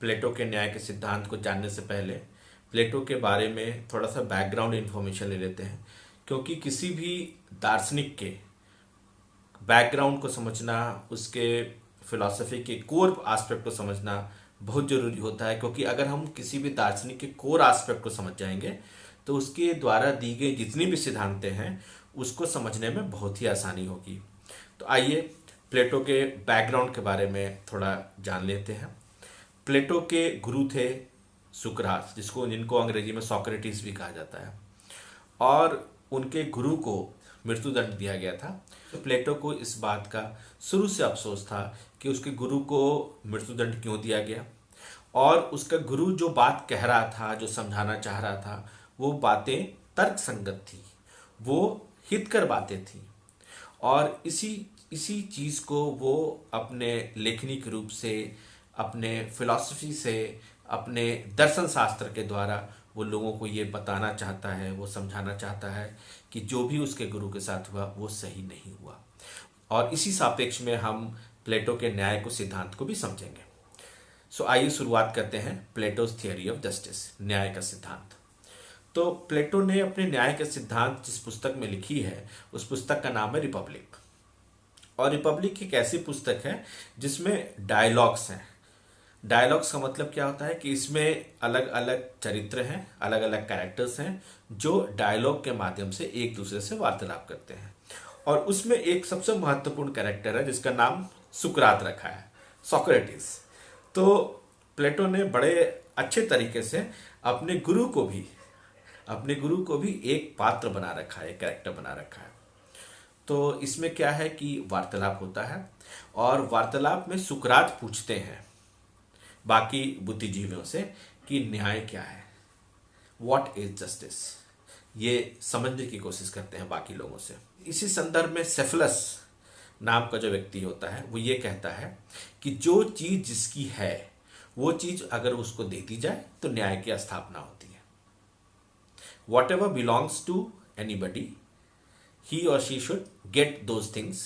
प्लेटो के न्याय के सिद्धांत को जानने से पहले प्लेटो के बारे में थोड़ा सा बैकग्राउंड इन्फॉर्मेशन ले लेते हैं, क्योंकि किसी भी दार्शनिक के बैकग्राउंड को समझना, उसके फिलॉसफी के कोर एस्पेक्ट को समझना बहुत जरूरी होता है। क्योंकि अगर हम किसी भी दार्शनिक के कोर एस्पेक्ट को समझ जाएंगे तो उसके द्वारा दी गई जितनी भी सिद्धांतें हैं उसको समझने में बहुत ही आसानी होगी। तो आइए प्लेटो के बैकग्राउंड के बारे में थोड़ा जान लेते हैं। प्लेटो के गुरु थे सुकरात, जिनको अंग्रेजी में सोक्रेटिस भी कहा जाता है, और उनके गुरु को मृत्युदंड दिया गया था। तो प्लेटो को इस बात का शुरू से अफसोस था कि उसके गुरु को मृत्युदंड क्यों दिया गया, और उसका गुरु जो बात कह रहा था, जो समझाना चाह रहा था, वो बातें तर्क संगत थी, वो हितकर बातें थी। और इसी चीज को वो अपने लेखनी के रूप से, अपने फिलॉसफी से, अपने दर्शन शास्त्र के द्वारा वो लोगों को ये बताना चाहता है, वो समझाना चाहता है कि जो भी उसके गुरु के साथ हुआ वो सही नहीं हुआ। और इसी सापेक्ष में हम प्लेटो के न्याय को सिद्धांत को भी समझेंगे। सो आइए शुरुआत करते हैं प्लेटोज थियरी ऑफ जस्टिस, न्याय का सिद्धांत। तो प्लेटो ने अपने न्याय का सिद्धांत जिस पुस्तक में लिखी है उस पुस्तक का नाम है रिपब्लिक। और रिपब्लिक एक ऐसी पुस्तक है जिसमें डायलॉग्स हैं। डायलॉग्स का मतलब क्या होता है कि इसमें अलग अलग चरित्र हैं, अलग अलग कैरेक्टर्स हैं जो डायलॉग के माध्यम से एक दूसरे से वार्तालाप करते हैं। और उसमें एक सबसे महत्वपूर्ण कैरेक्टर है जिसका नाम सुकरात रखा है, सोक्रेटिस। तो प्लेटो ने बड़े अच्छे तरीके से अपने गुरु को भी एक पात्र बना रखा है, एक कैरेक्टर बना रखा है। तो इसमें क्या है कि वार्तालाप होता है, और वार्तालाप में सुकरात पूछते हैं बाकी बुद्धिजीवियों से कि न्याय क्या है, व्हाट इज जस्टिस, ये समझने की कोशिश करते हैं बाकी लोगों से। इसी संदर्भ में सेफलस नाम का जो व्यक्ति होता है वो ये कहता है कि जो चीज जिसकी है वो चीज अगर उसको दे दी जाए तो न्याय की स्थापना होती है। Whatever belongs to anybody, he or she should get those things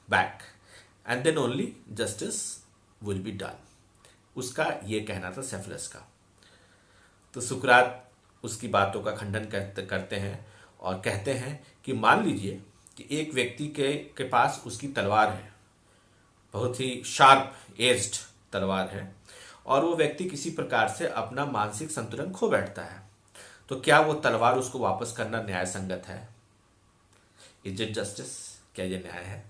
back and then only justice will be done। उसका ये कहना था सेफलस का। तो सुकरात उसकी बातों का खंडन करते हैं और कहते हैं कि मान लीजिए कि एक व्यक्ति के पास उसकी तलवार है, बहुत ही शार्प एज्ड तलवार है, और वो व्यक्ति किसी प्रकार से अपना मानसिक संतुलन खो बैठता है। तो क्या वो तलवार उसको वापस करना न्याय संगत है? Is it justice? क्या ये न्याय है?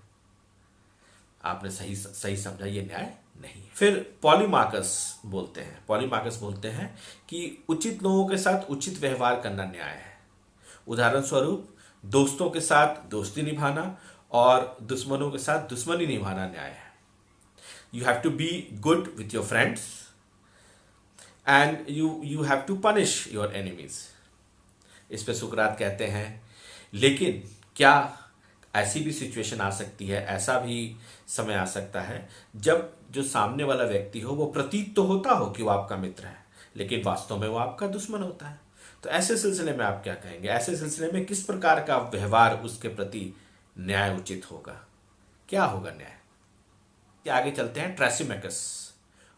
आपने सही समझा, ये न्याय नहीं। फिर पॉलीमार्कस बोलते हैं कि उचित लोगों के साथ उचित व्यवहार करना न्याय है। उदाहरण स्वरूप दोस्तों के साथ दोस्ती निभाना और दुश्मनों के साथ दुश्मनी निभाना न्याय है। You have to be good with your friends and you have to punish your enemies. इस पे सुकरात कहते हैं लेकिन क्या ऐसी भी सिचुएशन आ सकती है, ऐसा भी समय आ सकता है जब जो सामने वाला व्यक्ति हो वो प्रतीत तो होता हो कि वो आपका मित्र है, लेकिन वास्तव में वो आपका दुश्मन होता है। तो ऐसे सिलसिले में आप क्या कहेंगे? ऐसे सिलसिले में किस प्रकार का व्यवहार उसके प्रति न्याय उचित होगा? क्या होगा न्याय? आगे चलते हैं। ट्रेसिमेकस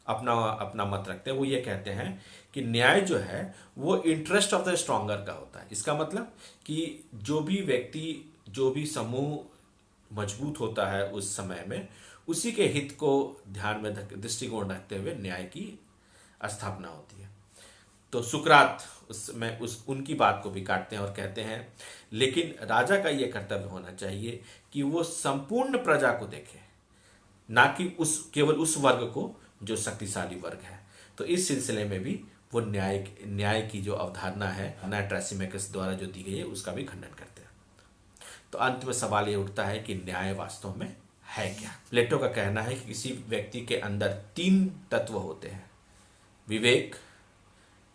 अपना मत रखते हैं। वो ये कहते हैं कि न्याय जो है वो इंटरेस्ट ऑफ द स्ट्रॉन्गर का होता है। इसका मतलब कि जो भी व्यक्ति, जो भी समूह मजबूत होता है उस समय में, उसी के हित को ध्यान में दृष्टिकोण रखते हुए न्याय की स्थापना होती है। तो सुकरात उनकी बात को भी काटते हैं और कहते हैं लेकिन राजा का यह कर्तव्य होना चाहिए कि वो संपूर्ण प्रजा को देखे, ना कि केवल उस वर्ग को जो शक्तिशाली वर्ग है। तो इस सिलसिले में भी वो न्याय की जो अवधारणा है ट्रेसिमेकस द्वारा जो दी गई है उसका भी खंडन करते हैं। तो अंत में सवाल ये उठता है कि न्याय वास्तव में है क्या? प्लेटो का कहना है कि किसी व्यक्ति के अंदर 3 तत्व होते हैं, विवेक,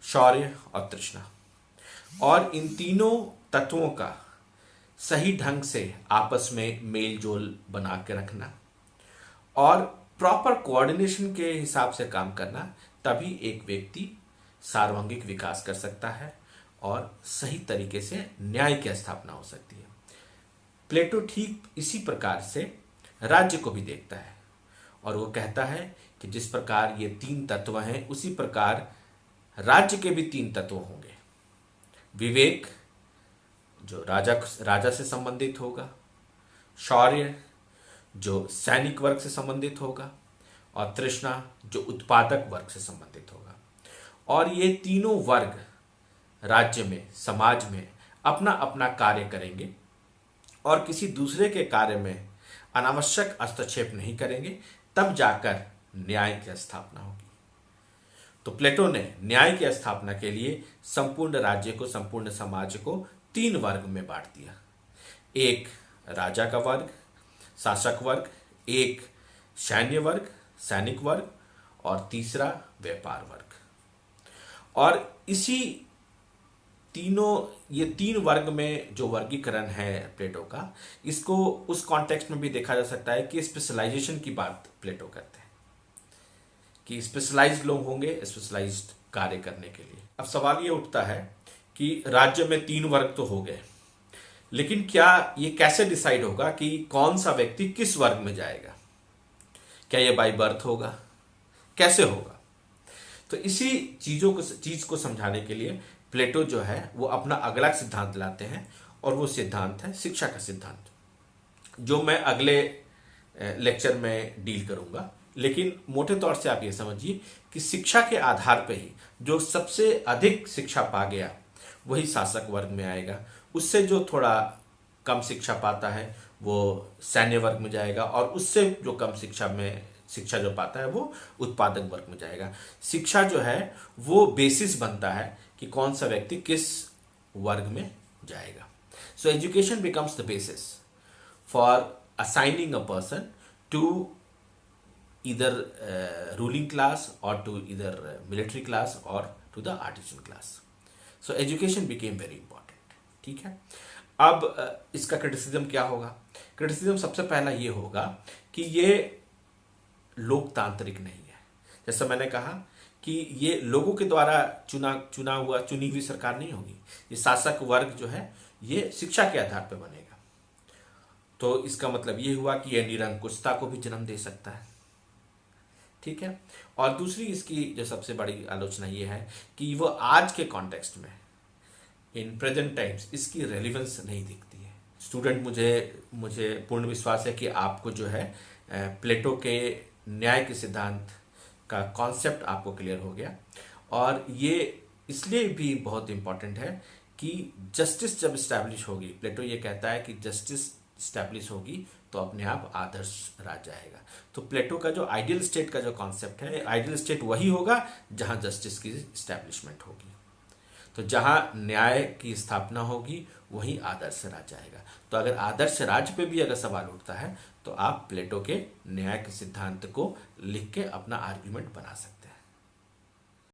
शौर्य और तृष्णा। और इन तीनों तत्वों का सही ढंग से आपस में मेल जोल बना के रखना और प्रॉपर कोऑर्डिनेशन के हिसाब से काम करना, तभी एक व्यक्ति सार्वंगिक विकास कर सकता है और सही तरीके से न्याय की स्थापना हो सकती है। प्लेटो ठीक इसी प्रकार से राज्य को भी देखता है और वो कहता है कि जिस प्रकार ये तीन तत्व हैं उसी प्रकार राज्य के भी तीन तत्व होंगे। विवेक जो राजा से संबंधित होगा, शौर्य जो सैनिक वर्ग से संबंधित होगा, और तृष्णा जो उत्पादक वर्ग से संबंधित होगा। और ये तीनों वर्ग राज्य में, समाज में अपना अपना कार्य करेंगे और किसी दूसरे के कार्य में अनावश्यक हस्तक्षेप नहीं करेंगे, तब जाकर न्याय की स्थापना होगी। तो प्लेटो ने न्याय की स्थापना के लिए संपूर्ण राज्य को, संपूर्ण समाज को तीन वर्ग में बांट दिया। एक राजा का वर्ग, शासक वर्ग, एक सैन्य वर्ग, सैनिक वर्ग, और तीसरा व्यापार वर्ग। और ये तीन वर्ग में जो वर्गीकरण है प्लेटो का, इसको उस कॉन्टेक्स्ट में भी देखा जा सकता है कि स्पेशलाइजेशन की बात प्लेटो करते हैं कि स्पेशलाइज्ड लोग होंगे स्पेशलाइज्ड कार्य करने के लिए। अब सवाल ये उठता है कि राज्य में तीन वर्ग तो हो गए, लेकिन क्या ये कैसे डिसाइड होगा कि कौन सा व्यक्ति किस वर्ग में जाएगा? क्या ये बाय बर्थ होगा? कैसे होगा? तो इसी चीज को समझाने के लिए प्लेटो जो है वो अपना अगला सिद्धांत लाते हैं, और वो सिद्धांत है शिक्षा का सिद्धांत, जो मैं अगले लेक्चर में डील करूंगा। लेकिन मोटे तौर से आप ये समझिए कि शिक्षा के आधार पर ही जो सबसे अधिक शिक्षा पा गया वही शासक वर्ग में आएगा, उससे जो थोड़ा कम शिक्षा पाता है वो सैन्य वर्ग में जाएगा, और उससे जो कम शिक्षा जो पाता है वो उत्पादक वर्ग में जाएगा। शिक्षा जो है वो बेसिस बनता है कि कौन सा व्यक्ति किस वर्ग में जाएगा। So education becomes the basis for assigning a person to either ruling class or to either military class or to the artisan class. So education became very important. ठीक है। अब इसका क्रिटिसिज्म क्या होगा? क्रिटिसिज्म सबसे पहला ये होगा कि ये लोकतांत्रिक नहीं है। जैसा मैंने कहा कि ये लोगों के द्वारा चुनी हुई सरकार नहीं होगी। ये शासक वर्ग जो है ये शिक्षा के आधार पर बनेगा। तो इसका मतलब ये हुआ कि यह निरंकुशता को भी जन्म दे सकता है। ठीक है। और दूसरी इसकी जो सबसे बड़ी आलोचना ये है कि वो आज के कॉन्टेक्स्ट में, इन प्रेजेंट टाइम्स, इसकी रेलिवेंस नहीं दिखती है। स्टूडेंट, मुझे पूर्ण विश्वास है कि आपको जो है प्लेटो के न्याय के सिद्धांत का कॉन्सेप्ट आपको क्लियर हो गया। और ये इसलिए भी बहुत इंपॉर्टेंट है कि जस्टिस जब इस्टेब्लिश होगी, प्लेटो ये कहता है कि जस्टिस इस्टेब्लिश होगी तो अपने आप आदर्श राज्य आएगा। तो प्लेटो का जो आइडियल स्टेट का जो कॉन्सेप्ट है, आइडियल स्टेट वही होगा जहां जस्टिस की इस्टेब्लिशमेंट होगी। तो जहां न्याय की स्थापना होगी वही आदर्श राज्य आएगा। तो अगर आदर्श राज्य पे भी अगर सवाल उठता है तो आप प्लेटो के न्याय के सिद्धांत को लिख के अपना आर्ग्यूमेंट बना सकते हैं।